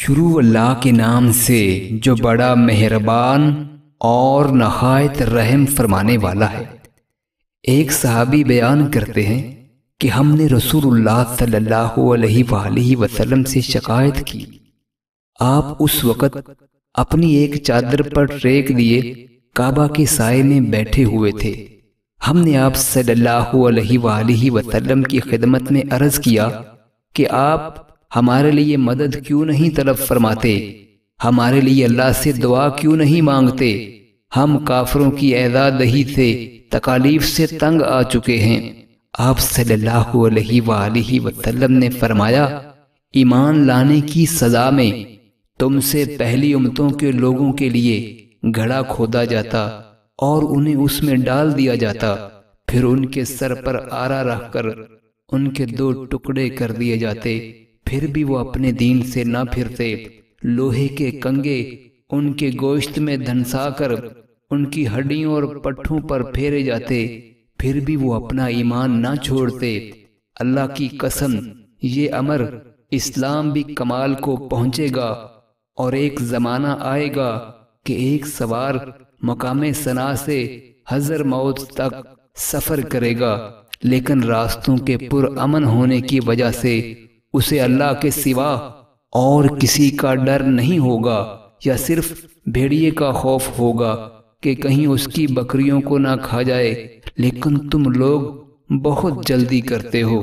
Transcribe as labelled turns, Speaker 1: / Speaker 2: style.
Speaker 1: شروع اللہ کے نام سے جو بڑا مہربان اور نہایت رحم فرمانے والا ہے۔ ایک صحابی بیان کرتے ہیں کہ ہم نے رسول اللہ صلی اللہ علیہ وآلہ وسلم سے شکایت کی۔ آپ اس وقت اپنی ایک چادر پر ٹیک لیے کعبہ کے سائے میں بیٹھے ہوئے تھے۔ ہم نے آپ صلی اللہ علیہ وآلہ وسلم کی خدمت میں عرض کیا کہ آپ ہمارے لیے مدد کیوں نہیں طلب فرماتے، ہمارے لیے اللہ سے دعا کیوں نہیں مانگتے؟ ہم کافروں کی ایذا دہی سے تکالیف سے تنگ آ چکے ہیں۔ آپ صلی اللہ علیہ وآلہ وسلم نے فرمایا، ایمان لانے کی سزا میں تم سے پہلی امتوں کے لوگوں کے لیے گڑھا کھودا جاتا اور انہیں اس میں ڈال دیا جاتا، پھر ان کے سر پر آرا رکھ کر ان کے 2 ٹکڑے کر دیے جاتے، پھر بھی وہ اپنے دین سے نہ پھرتے۔ لوہے کے کنگے ان کے گوشت میں دھنسا کر ان کی ہڈیوں اور پٹھوں پر پھیرے جاتے، پھر بھی وہ اپنا ایمان نہ چھوڑتے۔ اللہ کی قسم، یہ امر اسلام بھی کمال کو پہنچے گا، اور ایک زمانہ آئے گا کہ ایک سوار مقام صنع سے حضر موت تک سفر کرے گا، لیکن راستوں کے پرامن ہونے کی وجہ سے اسے اللہ کے سوا اور کسی کا ڈر نہیں ہوگا، یا صرف بھیڑیے کا خوف ہوگا کہ کہیں اس کی بکریوں کو نہ کھا جائے، لیکن تم لوگ بہت جلدی کرتے ہو۔